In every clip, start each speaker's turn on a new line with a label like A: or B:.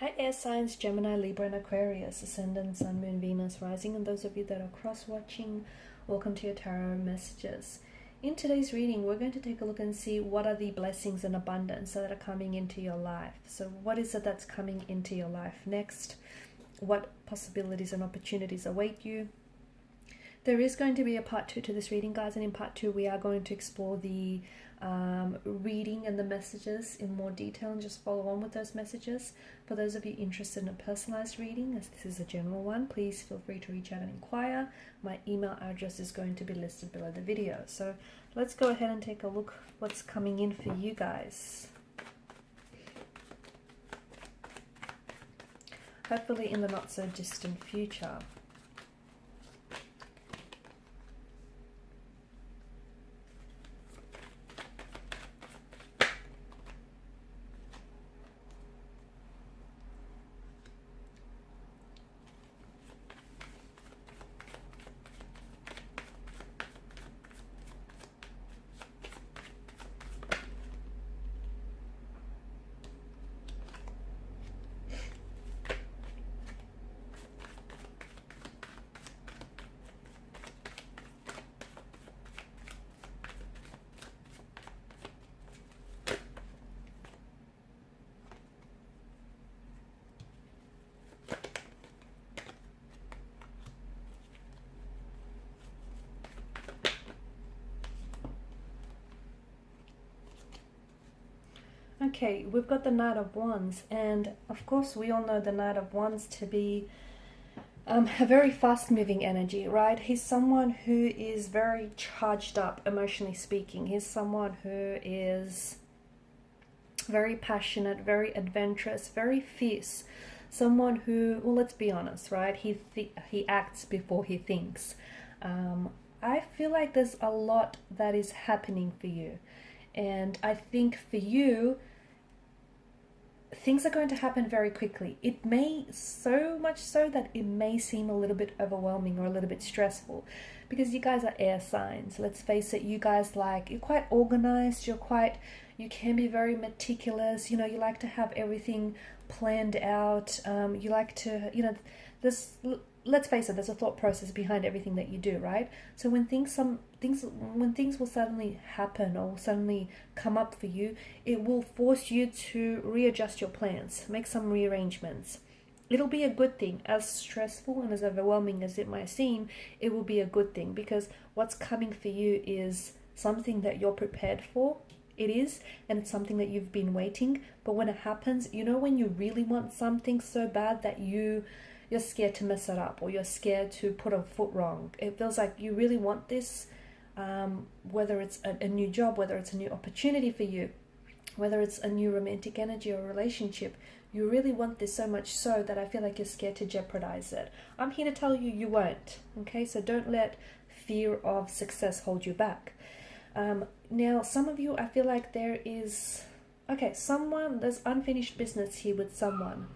A: Hi air signs, Gemini, Libra and Aquarius, Ascendant, Sun, Moon, Venus, Rising, and those of you that are cross-watching, welcome to your tarot messages. In today's reading, we're going to take a look and see what are the blessings and abundance that are coming into your life. So what is it that's coming into your life next? What possibilities and opportunities await you? There is going to be a part 2 to this reading, guys, and in part 2 we are going to explore the reading and the messages in more detail and just follow on with those messages. For those of you interested in a personalized reading, as this is a general one, please feel free to reach out and inquire. My email address is going to be listed below the video. So let's go ahead and take a look what's coming in for you guys. Hopefully in the not so distant future. Okay, we've got the Knight of Wands, and of course we all know the Knight of Wands to be a very fast-moving energy, right? He's someone who is very charged up, emotionally speaking. He's someone who is very passionate, very adventurous, very fierce. Someone who, well, let's be honest, right? He acts before he thinks. I feel like there's a lot that is happening for you. And I think for you, things are going to happen very quickly. It may, so much so that it may seem a little bit overwhelming or a little bit stressful, because you guys are air signs. Let's face it, you guys you're quite organized, you can be very meticulous, you like to have everything planned out. You like to, let's face it, there's a thought process behind everything that you do, right? So when things will suddenly happen or suddenly come up for you, it will force you to readjust your plans, make some rearrangements. It'll be a good thing. As stressful and as overwhelming as it might seem, it will be a good thing, because what's coming for you is something that you're prepared for. It is, and it's something that you've been waiting. But when it happens, when you really want something so bad that you're scared to mess it up, or you're scared to put a foot wrong. It feels like you really want this, whether it's a new job, whether it's a new opportunity for you, whether it's a new romantic energy or relationship. You really want this so much so that I feel like you're scared to jeopardize it. I'm here to tell you, you won't. Okay, so don't let fear of success hold you back. Now, some of you, I feel like there's unfinished business here with someone.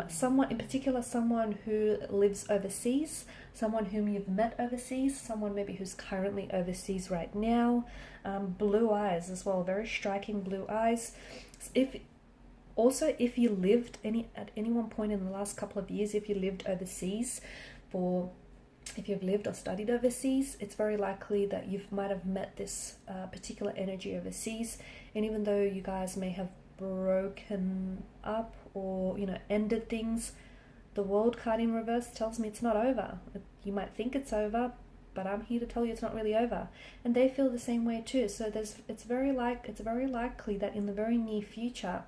A: Someone in particular, someone who lives overseas, someone whom you've met overseas, someone maybe who's currently overseas right now. Blue eyes as well, very striking blue eyes. If you lived at any one point in the last couple of years, if you lived overseas, if you've lived or studied overseas, it's very likely that you might have met this particular energy overseas. And even though you guys may have broken up or ended things, the World card in reverse tells me it's not over. You might think it's over, but I'm here to tell you it's not really over. And they feel the same way too. So it's very likely that in the very near future,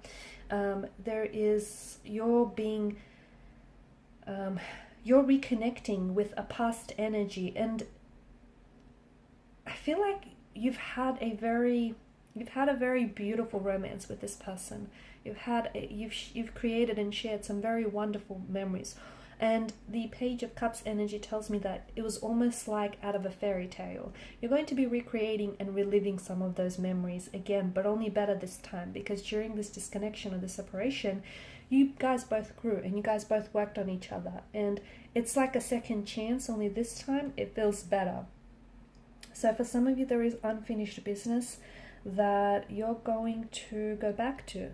A: you're reconnecting with a past energy. And I feel like you've had a very beautiful romance with this person. You've created and shared some very wonderful memories. And the Page of Cups energy tells me that it was almost like out of a fairy tale. You're going to be recreating and reliving some of those memories again, but only better this time, because during this disconnection or this separation, you guys both grew and you guys both worked on each other. And it's like a second chance, only this time it feels better. So for some of you, there is unfinished business that you're going to go back to.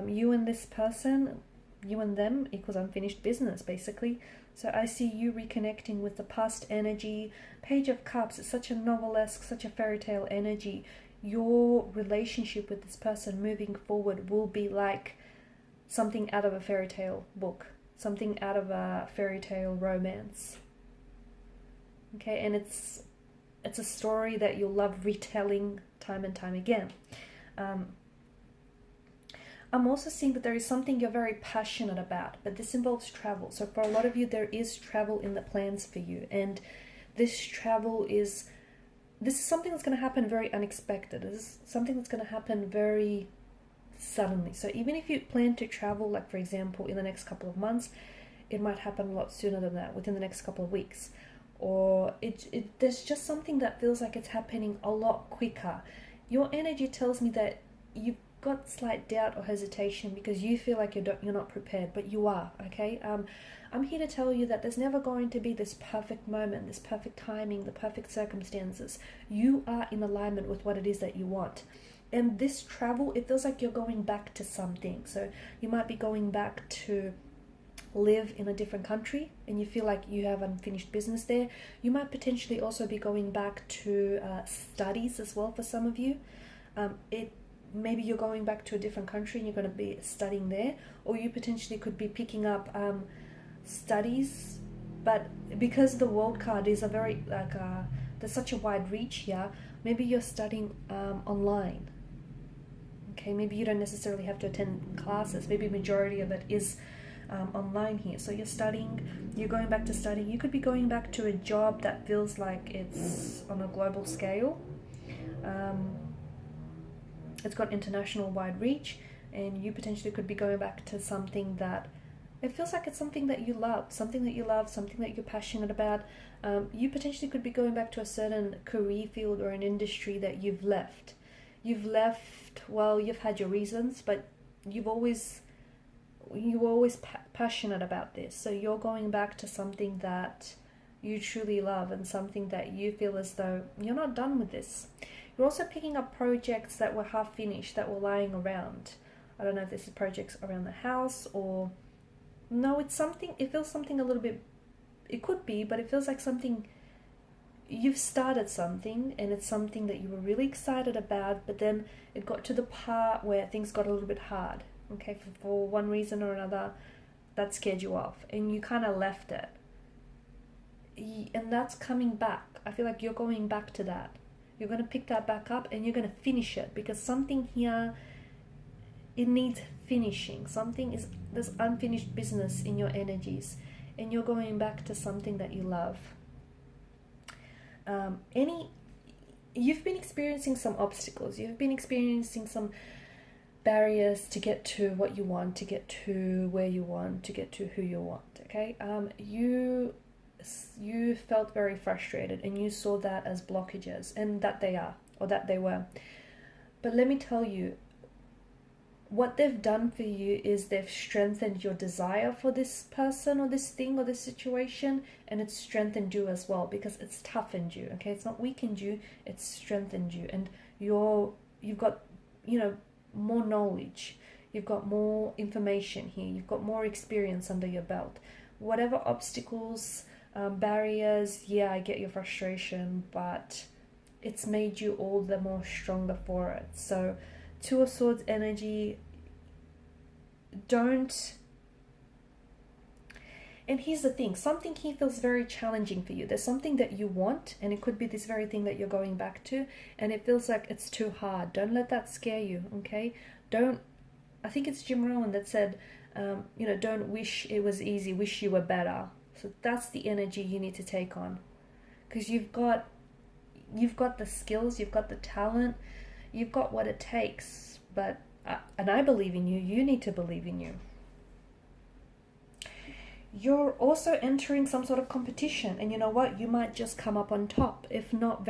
A: You and this person, you and them equals unfinished business, basically. So I see you reconnecting with the past energy. Page of Cups is such a novelesque, such a fairy tale energy. Your relationship with this person moving forward will be like something out of a fairy tale book, something out of a fairy tale romance. Okay, and it's a story that you'll love retelling time and time again. I'm also seeing that there is something you're very passionate about, but this involves travel. So for a lot of you, there is travel in the plans for you. And this is something that's going to happen very unexpected. This is something that's going to happen very suddenly. So even if you plan to travel, like for example, in the next couple of months, it might happen a lot sooner than that, within the next couple of weeks. Or there's just something that feels like it's happening a lot quicker. Your energy tells me that you've got slight doubt or hesitation because you feel like you're not prepared, but you are, okay? I'm here to tell you that there's never going to be this perfect moment, this perfect timing, the perfect circumstances. You are in alignment with what it is that you want. And this travel, it feels like you're going back to something. So you might be going back to live in a different country and you feel like you have unfinished business there. You might potentially also be going back to studies as well for some of you. Maybe you're going back to a different country and you're going to be studying there, or you potentially could be picking up studies, but because the World card is a very there's such a wide reach here, maybe you're studying online. Okay, maybe you don't necessarily have to attend classes. Maybe majority of it is online here. So you're studying, you're going back to studying. You could be going back to a job that feels like it's on a global scale. It's got international wide reach, and you potentially could be going back to something that it feels like it's something that you love, something that you're passionate about. You potentially could be going back to a certain career field or an industry that you've left. Well, you've had your reasons, but you were always passionate about this. So you're going back to something that you truly love and something that you feel as though you're not done with this. You're also picking up projects that were half finished, that were lying around. I don't know if this is projects around the house or... No, it feels something a little bit... It could be, but it feels like something... You've started something and it's something that you were really excited about, but then it got to the part where things got a little bit hard. Okay, for one reason or another, that scared you off and you kind of left it. And that's coming back. I feel like you're going back to that. You're going to pick that back up and you're going to finish it, because something here, it needs finishing. There's unfinished business in your energies, and you're going back to something that you love. You've been experiencing some obstacles. You've been experiencing some barriers to get to what you want, to get to where you want, to get to who you want, okay? You felt very frustrated and you saw that as blockages, and that they were. But let me tell you, what they've done for you is they've strengthened your desire for this person or this thing or this situation, and it's strengthened you as well, because it's toughened you, okay? It's not weakened you, it's strengthened you, and you've got, more knowledge, you've got more information here, you've got more experience under your belt. Whatever obstacles, barriers, yeah, I get your frustration, but it's made you all the more stronger for it. So Two of Swords energy, and here's the thing, something here feels very challenging for you. There's something that you want, and it could be this very thing that you're going back to, and it feels like it's too hard. Don't let that scare you, okay? I think it's Jim Rohn that said, don't wish it was easy, wish you were better. So that's the energy you need to take on, because you've got the skills, you've got the talent, you've got what it takes, and I believe in you, you need to believe in you. You're also entering some sort of competition, and you know what? You might just come up on top. If you don't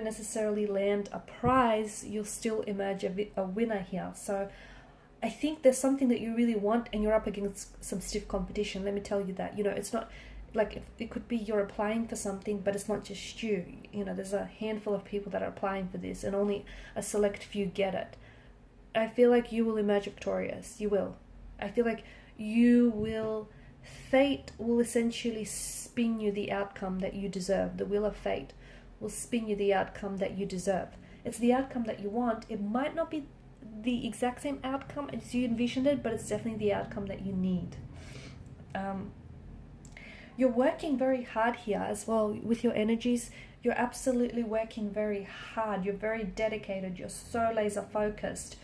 A: necessarily land a prize, you'll still emerge a winner here. So I think there's something that you really want, and you're up against some stiff competition. Let me tell you that. It's not like, it could be you're applying for something, but it's not just you. There's a handful of people that are applying for this, and only a select few get it. I feel like you will emerge victorious. You will. I feel like you will, fate will essentially spin you the outcome that you deserve. The wheel of fate will spin you the outcome that you deserve. It's the outcome that you want. It might not be the exact same outcome as you envisioned it, but it's definitely the outcome that you need. You're working very hard here as well with your energies. You're absolutely working very hard. You're very dedicated. You're so laser focused.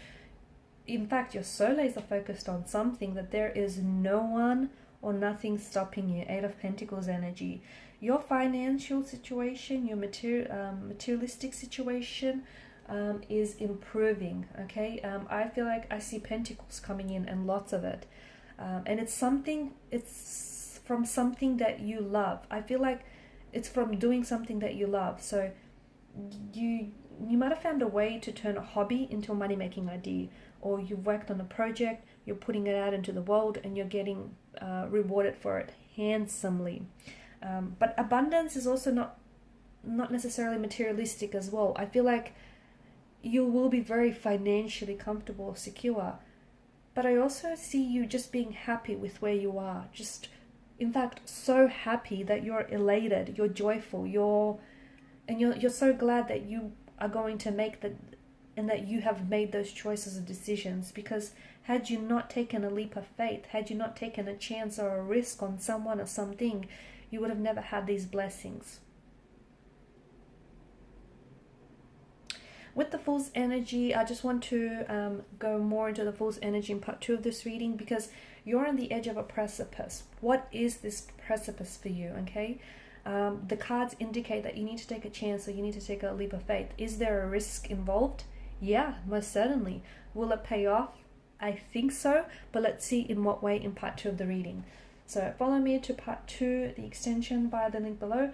A: In fact, you're so laser focused on something that there is no one or nothing stopping you. Eight of Pentacles energy. Your financial situation, your materialistic situation is improving. Okay, I feel like I see pentacles coming in, and lots of it, and it's from something that you love. I feel like it's from doing something that you love. So you might have found a way to turn a hobby into a money-making idea, or you've worked on a project, you're putting it out into the world, and you're getting rewarded for it handsomely. But abundance is also not necessarily materialistic as well. I feel like you will be very financially comfortable, secure, but I also see you just being happy with where you are. Just, in fact, so happy that you're elated, you're joyful, you're so glad that you are going to make and that you have made those choices and decisions. Because had you not taken a leap of faith, had you not taken a chance or a risk on someone or something, you would have never had these blessings. With the Fool's energy, I just want to go more into the Fool's energy in part 2 of this reading, because you're on the edge of a precipice. What is this precipice for you? Okay, the cards indicate that you need to take a chance, or you need to take a leap of faith. Is there a risk involved? Yeah, most certainly. Will it pay off? I think so, but let's see in what way in part 2 of the reading. So follow me to part 2, the extension, via the link below.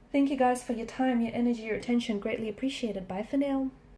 A: Thank you guys for your time, your energy, your attention. Greatly appreciated. Bye for now.